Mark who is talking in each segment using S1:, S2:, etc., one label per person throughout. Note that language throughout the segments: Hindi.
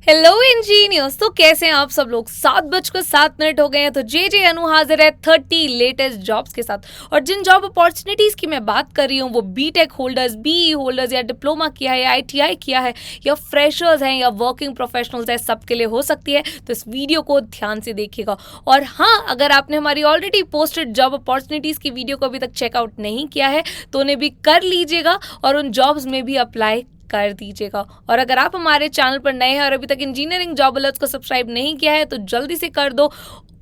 S1: Hello engineers. तो कैसे हैं आप सब लोग। 7:07 हो गए हैं। तो जे अनु हाजिर है 30 लेटेस्ट जॉब्स के साथ। और जिन जॉब अपॉर्चुनिटीज की मैं बात कर रही हूँ वो बीटेक होल्डर्स, बीई होल्डर्स, या डिप्लोमा किया है, या आईटीआई किया है, या फ्रेशर्स हैं, या वर्किंग प्रोफेशनल्स हैं, सबके लिए हो सकती है। तो इस वीडियो को ध्यान से देखिएगा। और हाँ, अगर आपने हमारी ऑलरेडी पोस्टेड जॉब अपॉर्चुनिटीज की वीडियो को अभी तक चेकआउट नहीं किया है तो उन्हें भी कर लीजिएगा और उन जॉब्स में भी अप्लाई कर दीजिएगा। और अगर आप हमारे चैनल पर नए हैं और अभी तक इंजीनियरिंग जॉब अलर्ट्स को सब्सक्राइब नहीं किया है तो जल्दी से कर दो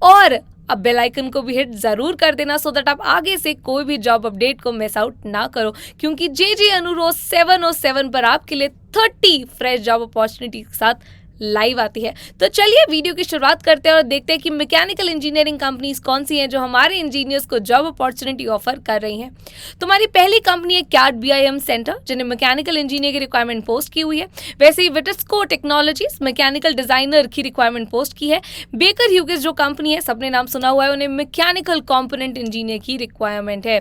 S1: और अब बेल आइकन को भी हिट जरूर कर देना सो दैट आप आगे से कोई भी जॉब अपडेट को मिस आउट ना करो, क्योंकि जे अनु रोज 7:07 पर आपके लिए 30 फ्रेश जॉब अपॉर्चुनिटी के साथ लाइव आती है। तो चलिए वीडियो की शुरुआत करते हैं और देखते हैं कि मैकेनिकल इंजीनियरिंग कंपनीज कौन सी हैं जो हमारे इंजीनियर्स को जॉब अपॉर्चुनिटी ऑफर कर रही हैं। तो हमारी पहली कंपनी है कैट बीआईएम सेंटर, जिन्हें मैकेनिकल इंजीनियर की रिक्वायरमेंट पोस्ट की हुई है। वैसे ही विटस्को टेक्नोलॉजीज मैकेनिकल डिजाइनर की रिक्वायरमेंट पोस्ट की है। बेकर ह्यूगिस जो कंपनी है, सबने नाम सुना हुआ है, उन्हें मैकेनिकल कॉम्पोनेंट इंजीनियर की रिक्वायरमेंट है।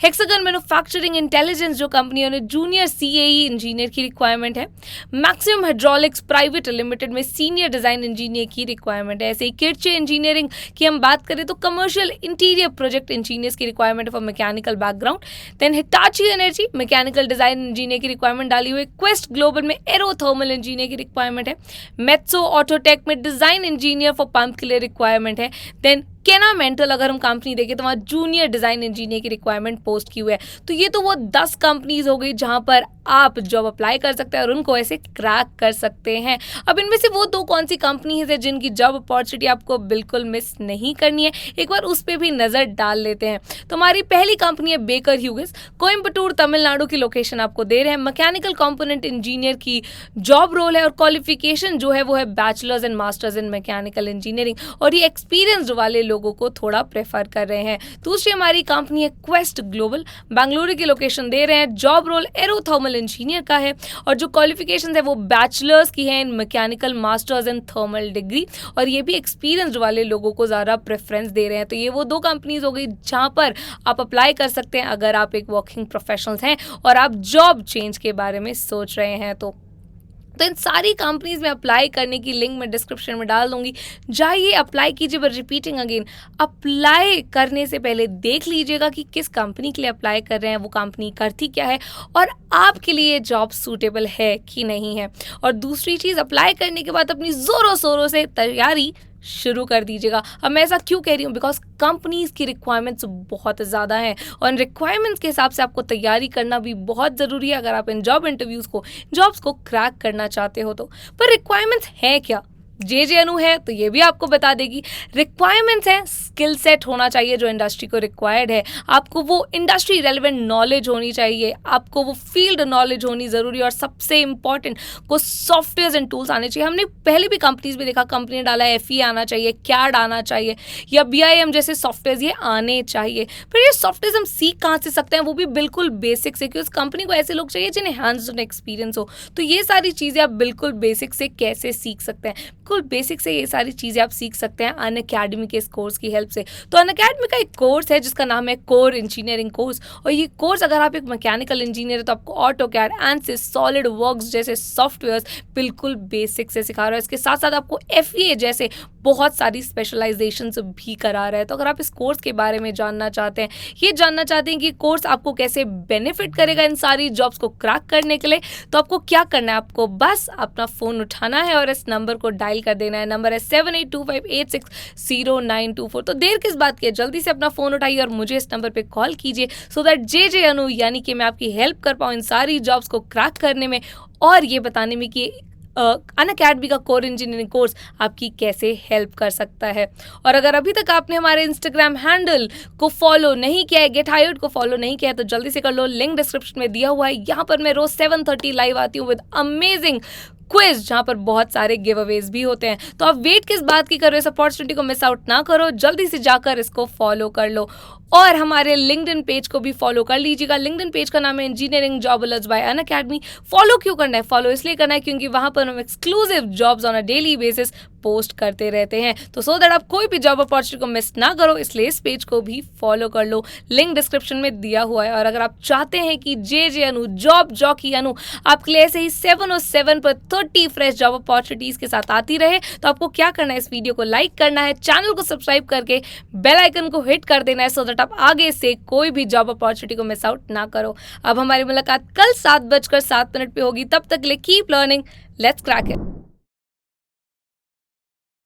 S1: हेक्सागन मैन्युफैक्चरिंग इंटेलिजेंस जो कंपनी है, उन्हें जूनियर सीएई इंजीनियर की रिक्वायरमेंट है। मैक्सिमम हाइड्रोलिक्स प्राइवेट लिमिटेड में सीनियर डिजाइन इंजीनियर की रिक्वायरमेंट है। ऐसे ही किरचे इंजीनियरिंग की हम बात करें तो कमर्शियल इंटीरियर प्रोजेक्ट इंजीनियर्स की requirement for mechanical background. Then Hitachi energy mechanical design engineer की रिक्वायरमेंट डाली हुई। क्वेस्ट ग्लोबल में एरोथर्मल इंजीनियर की रिक्वायरमेंट है। मेट्सो ऑटोटेक में डिजाइन इंजीनियर फॉर पंप के लिए रिक्वायरमेंट है। देन केना मेंटल अगर हम कंपनी देखें तो वहाँ जूनियर डिजाइन इंजीनियर की रिक्वायरमेंट पोस्ट की हुई है। तो ये तो वो 10 कंपनीज हो गई जहां पर आप जॉब अप्लाई कर सकते हैं और उनको ऐसे क्रैक कर सकते हैं। अब इनमें से वो दो कौन सी कंपनीज है जिनकी जॉब अपॉर्चुनिटी आपको बिल्कुल मिस नहीं करनी है, एक बार उस पर भी नजर डाल लेते हैं। तो हमारी पहली कंपनी है बेकर ह्यूगिस, कोयम्बटूर तमिलनाडु की लोकेशन आपको दे रहे हैं। मैकेनिकल कंपोनेंट इंजीनियर की जॉब रोल है और क्वालिफिकेशन जो है वो है bachelors and masters in mechanical engineering, और ये एक्सपीरियंस्ड वाले लोगों को थोड़ा प्रेफर कर रहे हैं। दूसरी हमारी कंपनी है क्वेस्ट ग्लोबल, बेंगलुरु की लोकेशन दे रहे हैं। जॉब रोल एरोथर्मल इंजीनियर का है और जो क्वालिफिकेशन है वो बैचलर्स की है इन mechanical masters in thermal degree, और ये भी एक्सपीरियंस्ड वाले लोगों को ज़्यादा प्रेफरेंस दे रहे हैं। तो ये वो दो कंपनीज हो गई जहां पर आप अप्लाई कर सकते हैं अगर आप एक वर्किंग प्रोफेशनल्स हैं और आप जॉब चेंज के बारे में सोच रहे हैं। तो इन सारी कंपनीज में अप्लाई करने की लिंक मैं डिस्क्रिप्शन में डाल दूंगी, जाइए अप्लाई कीजिए। बट रिपीटिंग अगेन, अप्लाई करने से पहले देख लीजिएगा कि किस कंपनी के लिए अप्लाई कर रहे हैं, वो कंपनी करती क्या है और आपके लिए जॉब सूटेबल है कि नहीं है। और दूसरी चीज़, अप्लाई करने के बाद अपनी ज़ोरों शोरों से तैयारी शुरू कर दीजिएगा। अब मैं ऐसा क्यों कह रही हूँ, बिकॉज कंपनीज की रिक्वायरमेंट्स बहुत ज़्यादा हैं और रिक्वायरमेंट्स के हिसाब से आपको तैयारी करना भी बहुत ज़रूरी है अगर आप इन जॉब इंटरव्यूज़ को, जॉब्स को क्रैक करना चाहते हो तो। पर रिक्वायरमेंट्स है क्या, जे अनु है तो ये भी आपको बता देगी। रिक्वायरमेंट्स है, स्किल सेट होना चाहिए जो इंडस्ट्री को रिक्वायर्ड है, आपको वो इंडस्ट्री रेलिवेंट नॉलेज होनी चाहिए, आपको वो फील्ड नॉलेज होनी ज़रूरी, और सबसे इंपॉर्टेंट को सॉफ्टवेयर एंड टूल्स आने चाहिए। हमने पहले भी कंपनीज में देखा, कंपनी ने डाला FE आना चाहिए, कैड आना चाहिए, या BIM जैसे सॉफ्टवेयर ये आने चाहिए। पर ये सॉफ्टवेयर हम सीख कहाँ से सकते हैं, वो भी बिल्कुल बेसिक से, क्योंकि उस कंपनी को ऐसे लोग चाहिए जिन्हें हैंड्स ऑन एक्सपीरियंस हो। तो ये सारी चीज़ें आप बिल्कुल बेसिक से कैसे सीख सकते हैं, बिल्कुल बेसिक से ये सारी चीज़ें आप सीख सकते हैं अनअकैडमी के इस कोर्स की हेल्प से। तो अनअकैडमी का एक कोर्स है जिसका नाम है कोर इंजीनियरिंग कोर्स, और ये कोर्स अगर आप एक मैकेनिकल इंजीनियर है तो आपको ऑटोकैड, एनसिस, सॉलिड वर्क्स जैसे सॉफ्टवेयर्स बिल्कुल बेसिक से सिखा रहा है। इसके साथ साथ आपको FEA जैसे बहुत सारी स्पेशलाइजेशन भी करा रहा है। तो अगर आप इस कोर्स के बारे में जानना चाहते हैं, ये जानना चाहते हैं कि कोर्स आपको कैसे बेनिफिट करेगा इन सारी जॉब्स को क्रैक करने के लिए, तो आपको क्या करना है, आपको बस अपना फ़ोन उठाना है और इस नंबर को डायल कर देना है। नंबर है 7825860924। तो देर किस बात की है, जल्दी से अपना फ़ोन उठाइए और मुझे इस नंबर पे कॉल कीजिए सो दैट जे अनु यानी कि मैं आपकी हेल्प कर पाऊँ इन सारी जॉब्स को क्रैक करने में और ये बताने में कि अनअकैडमी का कोर इंजीनियरिंग कोर्स आपकी कैसे हेल्प कर सकता है। और अगर अभी तक आपने हमारे इंस्टाग्राम हैंडल को फॉलो नहीं किया है, गेट हायर्ड को फॉलो नहीं किया है, तो जल्दी से कर लो, लिंक डिस्क्रिप्शन में दिया हुआ है। यहाँ पर मैं रोज 7:30 लाइव आती हूँ विद अमेजिंग क्विज, जहाँ पर बहुत सारे गिव अवेज भी होते हैं। तो आप वेट किस बात की कर रहे हो, इस अपॉर्चुनिटी को मिस आउट ना करो, जल्दी से जाकर इसको फॉलो कर लो और हमारे लिंक्डइन पेज को भी फॉलो कर लीजिएगा। लिंक्डइन पेज का नाम है engineering job alerts bye Unacademy. Follow क्यों करना है, फॉलो इसलिए करना है क्योंकि वहाँ पर हम exclusive jobs on a daily basis post करते रहते हैं। तो सो दैट आप कोई भी जॉब अपॉर्चुनिटी को मिस ना करो, इसलिए इस पेज को भी फॉलो कर लो, लिंक डिस्क्रिप्शन में दिया हुआ है। और अगर आप चाहते हैं कि जे अनु जॉब जॉकी अनु आपके लिए ऐसे ही 707 पर 30 फ्रेश जॉब अपॉर्चुनिटीज के साथ आती रहे, तो आपको क्या करना है, इस वीडियो को लाइक करना है, चैनल को सब्सक्राइब करके बेल आइकन को हिट कर देना है, सो दैट आप आगे से कोई भी जॉब अपॉर्चुनिटी को मिस आउट ना करो। अब हमारी मुलाकात कल 7:07 पे होगी। तब तक के लिए keep learning, let's crack it.